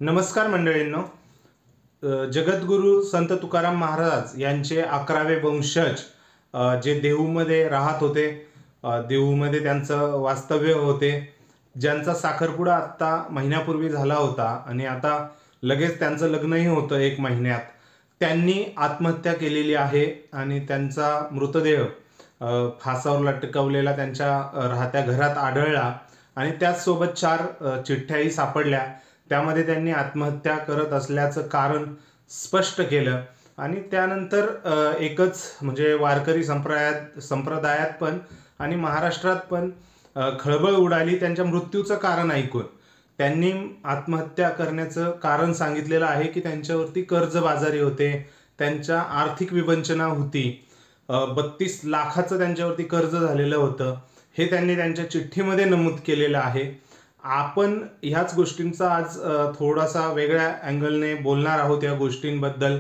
नमस्कार मंडळींनो. जगद्गुरू संत तुकाराम महाराज यांचे 11वे वंशज जे देहूमध्ये राहत होते, देहूमध्ये त्यांचं वास्तव्य होते, ज्यांचा साखरपुडा आत्ता महिन्यापूर्वी झाला होता आणि आता लगेच त्यांचं लग्नही होतं 1 महिन्यात. त्यांनी आत्महत्या केलेली आहे आणि त्यांचा मृतदेह फासावर लटकवलेला त्यांच्या राहत्या घरात आढळला आणि त्याचसोबत 4 चिठ्ठ्याही सापडल्या. त्यामध्ये त्यांनी आत्महत्या करत असल्याचं कारण स्पष्ट केलं आणि त्यानंतर एकच म्हणजे वारकरी संप्रदायात पण आणि महाराष्ट्रात पण खळबळ उडाली त्यांच्या मृत्यूचं कारण ऐकून. त्यांनी आत्महत्या करण्याचं कारण सांगितलेलं आहे की त्यांच्यावरती कर्जबाजारी होते, त्यांच्या आर्थिक विवंचना होती, 32 लाखाचं त्यांच्यावरती कर्ज झालेलं होतं, हे त्यांनी त्यांच्या चिठ्ठीमध्ये नमूद केलेलं आहे. आपण ह्याच गोष्टींचा आज थोडासा वेगळ्या अँगलने बोलणार आहोत या गोष्टींबद्दल.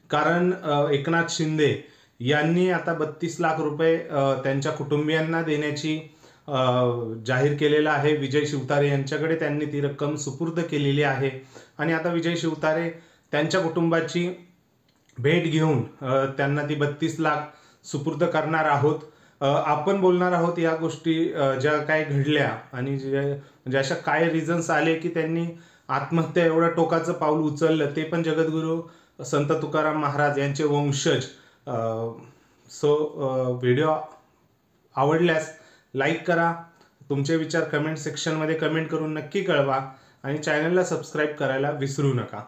कारण एकनाथ शिंदे यांनी आता 32 लाख रुपये त्यांच्या कुटुंबियांना देण्याची जाहीर केलेलं आहे. विजय शिवतारे यांच्याकडे त्यांनी ती रक्कम सुपूर्द केलेली आहे आणि आता विजय शिवतारे त्यांच्या कुटुंबाची भेट घेऊन त्यांना ती 32 लाख सुपूर्द करणार आहोत. आपण बोलणार आहोत या गोष्टी ज्या काय घडल्या आणि म्हणजे अशा काय रिझन्स आले की त्यांनी आत्महत्या एवढं टोकाचं पाऊल उचललं, ते पण जगद्गुरू संत तुकाराम महाराज यांचे वंशज. व्हिडिओ आवडल्यास लाईक करा, तुमचे विचार कमेंट सेक्शनमध्ये कमेंट करून नक्की कळवा आणि चॅनलला सबस्क्राईब करायला विसरू नका.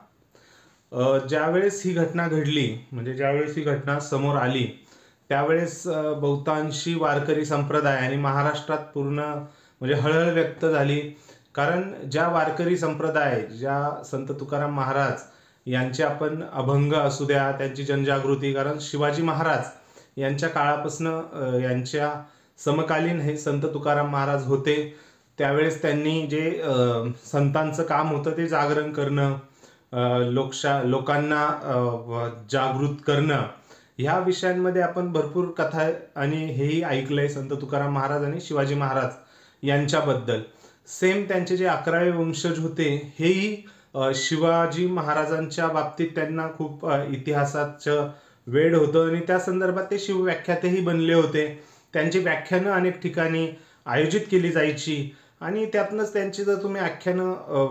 ज्यावेळेस ही घटना घडली, म्हणजे ज्यावेळेस ही घटना समोर आली, त्यावेळेस बहुतांशी वारकरी संप्रदाय आणि महाराष्ट्रात पूर्ण म्हणजे हळहळ व्यक्त झाली. कारण ज्या वारकरी संप्रदाय, ज्या संत तुकाराम महाराज यांचे आपण अभंग असू द्या, त्यांची जनजागृती, कारण शिवाजी महाराज यांच्या काळापासून यांच्या समकालीन हे संत तुकाराम महाराज होते. त्यावेळेस त्यांनी जे संतांचं काम होतं ते जागरण करणं, लोकांना जागृत करणं, ह्या विषयांमध्ये आपण भरपूर कथा आणि हेही ऐकलंय संत तुकाराम महाराज आणि शिवाजी महाराज यांच्याबद्दल. सेम त्यांचे जे 11वे वंशज होते हेही शिवाजी महाराजांच्या बाबतीत त्यांना खूप इतिहासाचं वेड होतं आणि त्या संदर्भात ते शिवव्याख्यातही बनले होते. त्यांची व्याख्यानं अनेक ठिकाणी आयोजित केली जायची आणि त्यातनंच त्यांची जर तुम्ही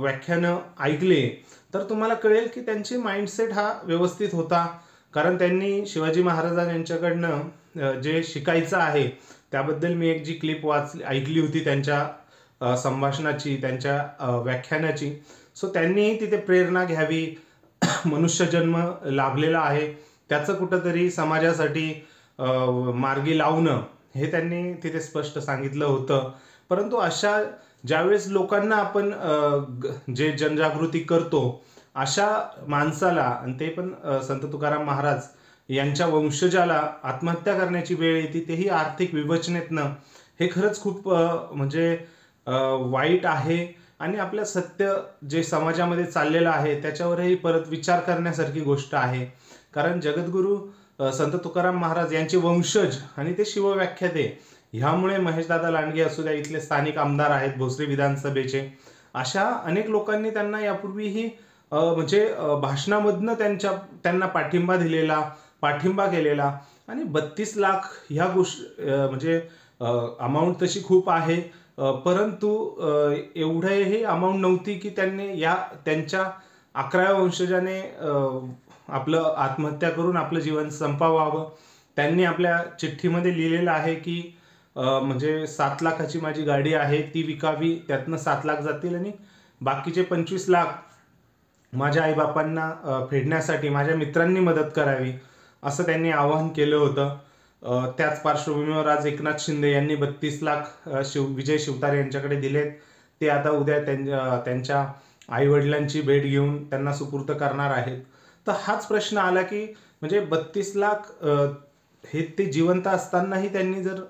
व्याख्यानं ऐकले तर तुम्हाला कळेल की त्यांची माइंडसेट हा व्यवस्थित होता. कारण त्यांनी शिवाजी महाराजां यांच्याकडनं जे शिकायचं आहे त्याबद्दल मी एक जी क्लिप ऐकली होती त्यांच्या संभाषणाची, त्यांच्या व्याख्यानाची. त्यांनीही तिथे प्रेरणा घ्यावी, मनुष्यजन्म लाभलेला आहे, त्याचं कुठंतरी समाजासाठी मार्गी लावणं हे त्यांनी तिथे स्पष्ट सांगितलं होतं. परंतु अशा ज्यावेळेस लोकांना आपण जे जनजागृती करतो अशा माणसाला, आणि ते पण संत तुकाराम महाराज यांच्या वंशजाला आत्महत्या करण्याची वेळ येते, तेही आर्थिक विवंचनेतनं, हे खरंच खूप म्हणजे वाईट आहे आणि आपल्या सत्य जे समाजामध्ये चाललेलं आहे त्याच्यावरही परत विचार करण्यासारखी गोष्ट आहे. कारण जगद्गुरू संत तुकाराम महाराज यांचे वंशज आणि ते शिवव्याख्याते, ह्यामुळे महेशदादा लांडगे असू द्या, इथले स्थानिक आमदार आहेत भोसरी विधानसभेचे, अशा अनेक लोकांनी त्यांना यापूर्वीही म्हणजे भाषणामधनं त्यांना पाठिंबा केलेला आणि 32 लाख ह्या म्हणजे अमाऊंट तशी खूप आहे, परंतु एवढंही अमाऊंट नव्हती की त्यांच्या 11व्या वंशजाने आपलं आत्महत्या करून आपलं जीवन संपवावं. त्यांनी आपल्या चिठ्ठीमध्ये लिहिलेलं आहे की म्हणजे 7 लाखाची माझी गाडी आहे, ती विकावी, त्यातनं 7 लाख जातील आणि बाकीचे 25 लाख माझ्या आईबापांना फेडण्यासाठी माझ्या मित्रांनी मदत करावी, असं त्यांनी आवाहन केलं होतं. त्याच पार्श्वभूमीवर आज एकनाथ शिंदे यांनी 32 लाख विजय शिवतारे यांच्याकडे दिलेत. ते आता उद्या त्यांच्या आईवडिलांची भेट घेऊन त्यांना सुपूर्द करणार आहेत. तर हाच प्रश्न आला की म्हणजे 32 लाख हे ते जिवंत असतानाही त्यांनी जर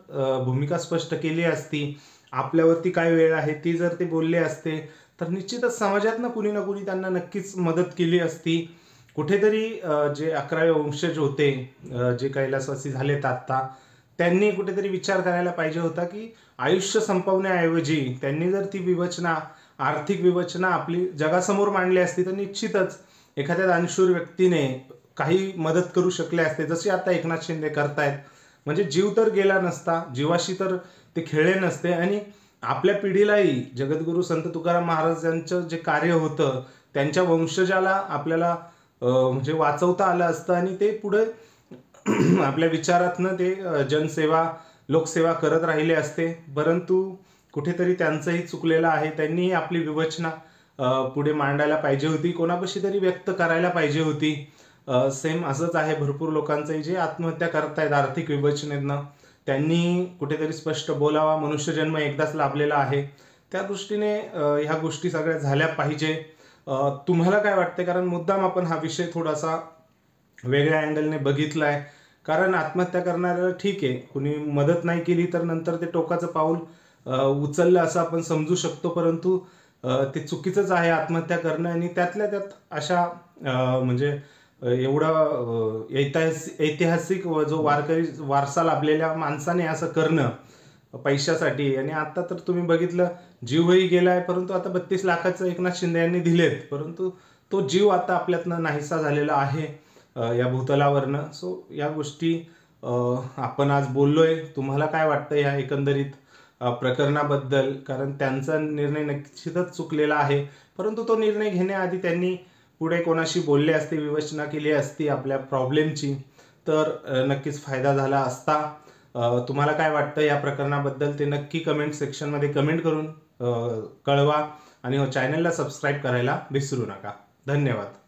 भूमिका स्पष्ट केली असती, आपल्यावरती काय वेळ आहे ती जर ते बोलले असते, तर निश्चितच समाजातनं कुणी ना कुणी त्यांना नक्कीच मदत केली असती. कुठेतरी जे 11वे वंशज होते, जे कैलासवासी झालेत आत्ता, त्यांनी कुठेतरी विचार करायला पाहिजे होता की आयुष्य संपवण्याऐवजी त्यांनी जर ती विवचना आर्थिक विवेचना आपली जगासमोर मांडली असती तर निश्चितच एखाद्या दानशूर व्यक्तीने काही मदत करू शकले असते, जशी आता एकनाथ शिंदे करतायत. म्हणजे जीव तर गेला नसता, जीवाशी तर ते खेळले नसते आणि आपल्या पिढीलाही जगद्गुरू संत तुकाराम महाराजांचं जे कार्य होतं त्यांच्या वंशजाला आपल्याला म्हणजे वाचवता आलं असतं आणि ते पुढे आपल्या विचारातनं ते जनसेवा लोकसेवा करत राहिले असते. परंतु कुठेतरी त्यांचंही चुकलेलं आहे. त्यांनीही आपली विवेचना पुढे मांडायला पाहिजे होती, कोणापाशी तरी व्यक्त करायला पाहिजे होती. सेम असंच आहे भरपूर लोकांचंही जे आत्महत्या करतायत आर्थिक विवेचनेतनं, त्यांनी कुठेतरी स्पष्ट बोलावा. मनुष्यजन्म एकदाच लाभलेला आहे, त्या दृष्टीने ह्या गोष्टी सगळ्या झाल्या पाहिजे. तुम्हाला काय वाटते? कारण मुद्दाम आपण हा विषय थोडासा वेगळ्या अँगलने बघितलाय. कारण आत्महत्या करणाऱ्याला ठीक आहे, कुणी मदत नाही केली तर नंतर ते टोकाचं पाऊल उचललं असं आपण समजू शकतो, परंतु ते चुकीचंच आहे आत्महत्या करणं. आणि त्यातल्या त्यात अशा म्हणजे एवढा ऐतिहासिक जो वारसा लाभलेल्या माणसाने असं करणं पैशासाठी. आणि आता तर तुम्ही बघितलं जीवही गेलाय, परंतु आता 32 लाखाचं एकनाथ शिंदे यांनी दिलेत, परंतु तो जीव आता आपल्यातनं नाहीसा झालेला आहे या भूतलावरनं. सो या गोष्टी आपण आज बोललोय. तुम्हाला काय वाटतं या एकंदरीत प्रकरणाबद्दल? कारण त्यांचा निर्णय निश्चितच चुकलेला आहे, परंतु तो निर्णय घेण्याआधी त्यांनी पुढे कोणाशी बोलले असते, विवेचना केली असती आपल्या प्रॉब्लेमची, तर नक्कीच फायदा झाला असता. तुम्हाला काय वाटतं या प्रकरणाबद्दल ते नक्की कमेंट सेक्शनमध्ये कमेंट करून कळवा आणि चॅनलला सबस्क्राईब करायला विसरू नका. धन्यवाद.